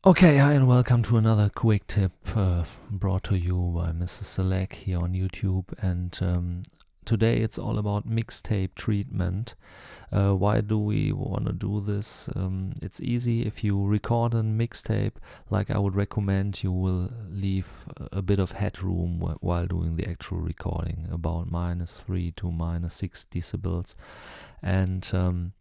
Okay, hi and welcome to another quick tip brought to you by Mrs. Selec here on YouTube. And today it's all about mixtape treatment. Why do we want to do this? It's easy. If you record a mixtape, like I would recommend, you will leave a bit of headroom while doing the actual recording, about -3 to -6 decibels. And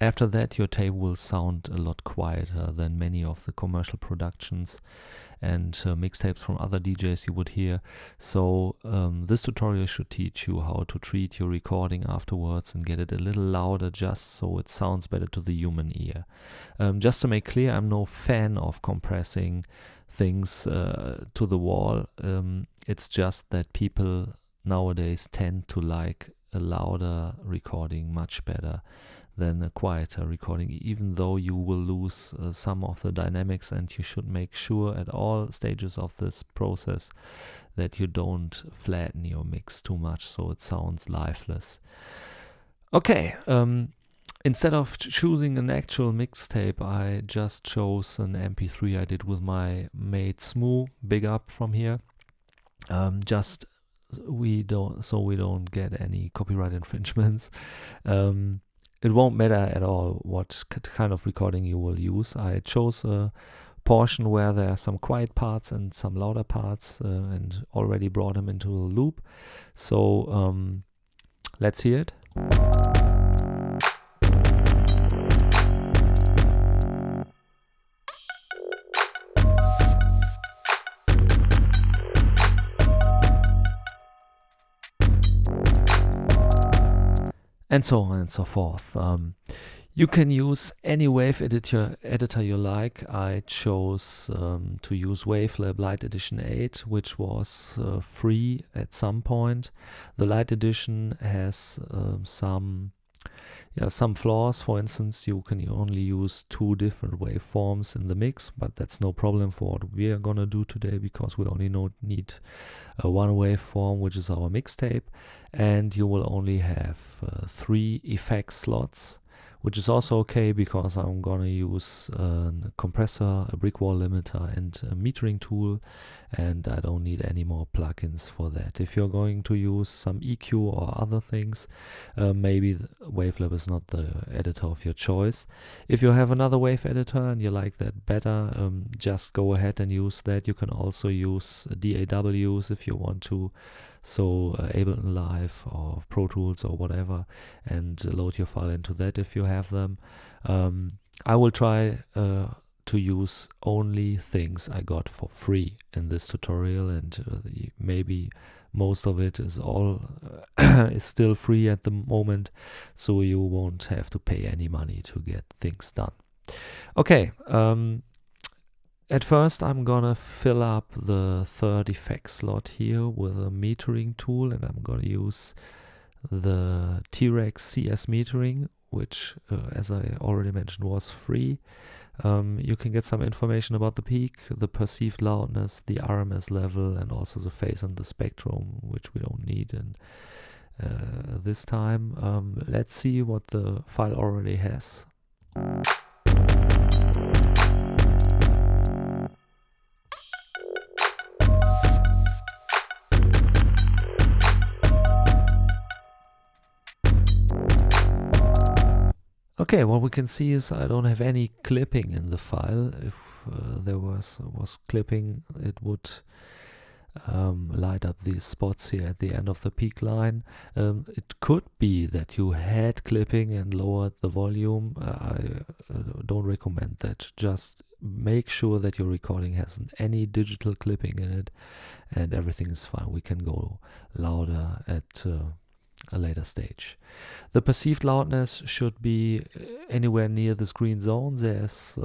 after that, your tape will sound a lot quieter than many of the commercial productions and mixtapes from other DJs you would hear. So this tutorial should teach you how to treat your recording afterwards and get it a little louder, just so it sounds better to the human ear. Just to make clear, I'm no fan of compressing things to the wall. It's just that people nowadays tend to like a louder recording much better than a quieter recording, even though you will lose some of the dynamics, and you should make sure at all stages of this process that you don't flatten your mix too much so it sounds lifeless. Okay, instead of choosing an actual mixtape, I just chose an MP3 I did with my mate Smoo. Big up from here. Just we don't get any copyright infringements. It won't matter at all what kind of recording you will use. I chose a portion where there are some quiet parts and some louder parts, and already brought them into a loop. So let's hear it. And so on and so forth. You can use any wave editor you like. I chose to use Wavelab Lite Edition 8, which was free at some point. The Lite Edition has some flaws. For instance, you can only use 2 different waveforms in the mix, but that's no problem for what we are gonna do today, because we only need one waveform, which is our mixtape, and you will only have 3 effect slots, which is also okay because I'm gonna use a compressor, a brick wall limiter, and a metering tool, and I don't need any more plugins for that. If you're going to use some EQ or other things, maybe Wavelab is not the editor of your choice. If you have another wave editor and you like that better, just go ahead and use that. You can also use DAWs if you want to, so Ableton Live or Pro Tools or whatever, and load your file into that if you have them. I will try to use only things I got for free in this tutorial, and maybe most of it is is still free at the moment, so you won't have to pay any money to get things done. Okay, at first I'm gonna fill up the 3rd effect slot here with a metering tool, and I'm gonna use the T-Rex CS metering, which as I already mentioned was free. You can get some information about the peak, the perceived loudness, the RMS level, and also the phase and the spectrum, which we don't need in this time. Let's see what the file already has. Okay, what we can see is I don't have any clipping in the file. If there was clipping, it would light up these spots here at the end of the peak line. It could be that you had clipping and lowered the volume. I don't recommend that. Just make sure that your recording hasn't any digital clipping in it, and everything is fine. We can go louder at a later stage. The perceived loudness should be anywhere near this green zone. There's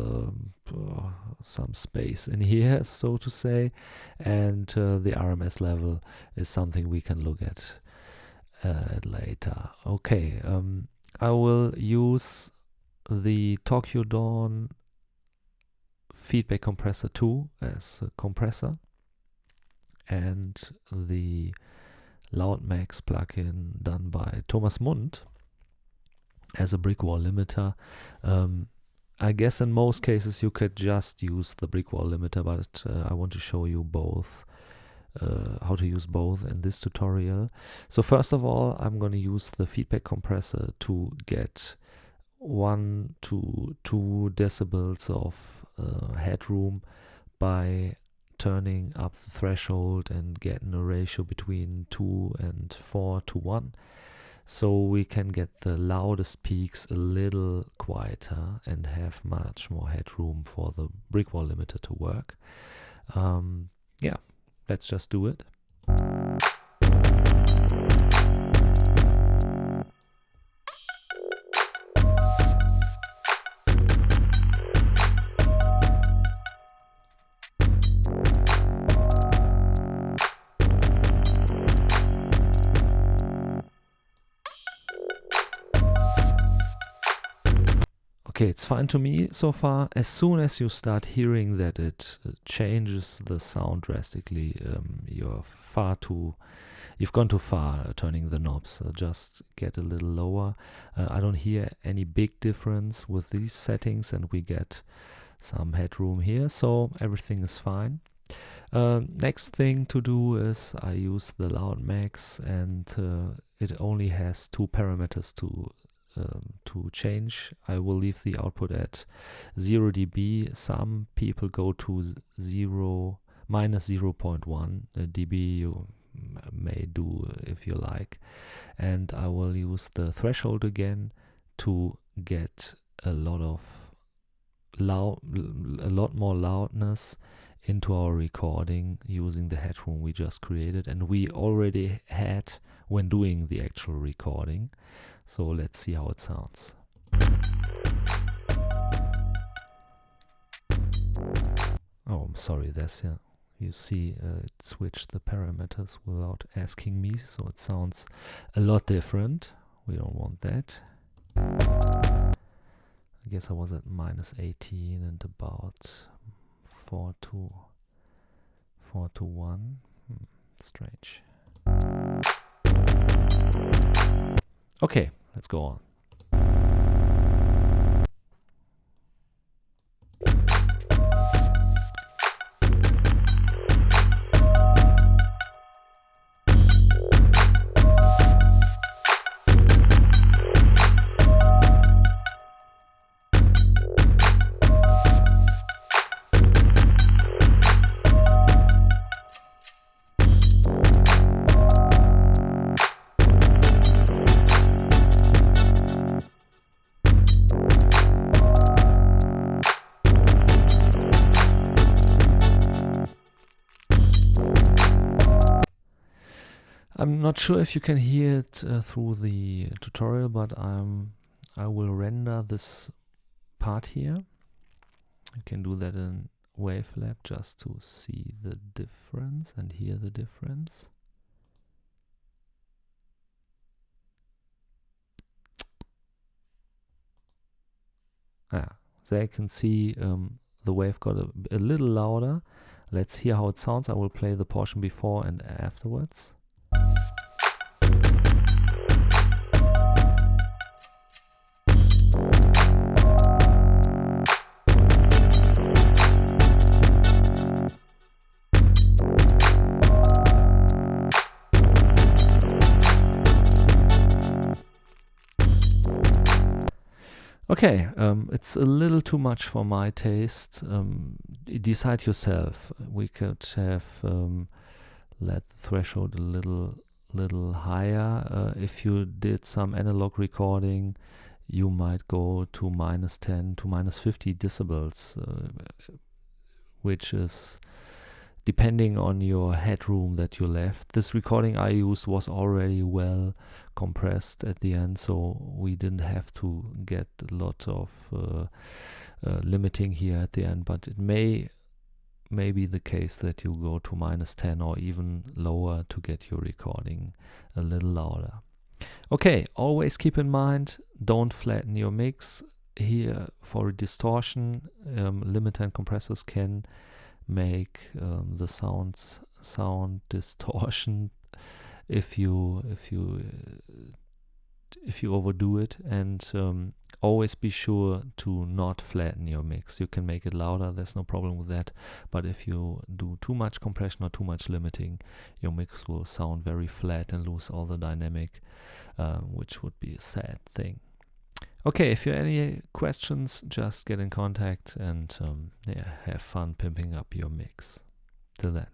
some space in here, so to say, and the RMS level is something we can look at later. Okay, I will use the Tokyo Dawn Feedback Compressor 2 as a compressor, and the LoudMax plugin done by Thomas Mund as a brick wall limiter. I guess in most cases you could just use the brick wall limiter, but I want to show you both, how to use both in this tutorial. So first of all, I'm going to use the feedback compressor to get 1 to 2 decibels of headroom by turning up the threshold and getting a ratio between 2 and 4 to 1. So we can get the loudest peaks a little quieter and have much more headroom for the brick wall limiter to work. Yeah, let's just do it. Okay, it's fine to me so far. As soon as you start hearing that it changes the sound drastically, you've gone too far turning the knobs. Just get a little lower. I don't hear any big difference with these settings, and we get some headroom here, so everything is fine. Next thing to do is I use the loud max, and it only has 2 parameters to change. I will leave the output at 0 dB. Some people go to minus 0.1 dB. You may do if you like. And I will use the threshold again to get a lot more loudness into our recording using the headroom we just created and we already had when doing the actual recording. So let's see how it sounds. Oh, I'm sorry, you see it switched the parameters without asking me, so it sounds a lot different. We don't want that. I guess I was at minus 18 and about 4 to 1. Strange. Okay, let's go on. I'm not sure if you can hear it through the tutorial, but I will render this part here. You can do that in Wavelab just to see the difference and hear the difference. So you can see the wave got a little louder. Let's hear how it sounds. I will play the portion before and afterwards. Okay, it's a little too much for my taste. Decide yourself. We could have let the threshold a little higher. If you did some analog recording, you might go to minus 10 to minus 50 decibels, which is depending on your headroom that you left. This recording I used was already well compressed at the end, so we didn't have to get a lot of limiting here at the end, but it may be the case that you go to minus 10 or even lower to get your recording a little louder. Okay, always keep in mind, don't flatten your mix. Here for distortion, limiter and compressors can make the sound distortion if you overdo it, and always be sure to not flatten your mix. You can make it louder, there's no problem with that, but if you do too much compression or too much limiting, your mix will sound very flat and lose all the dynamic, which would be a sad thing. Okay, if you have any questions, just get in contact and have fun pimping up your mix. Till then.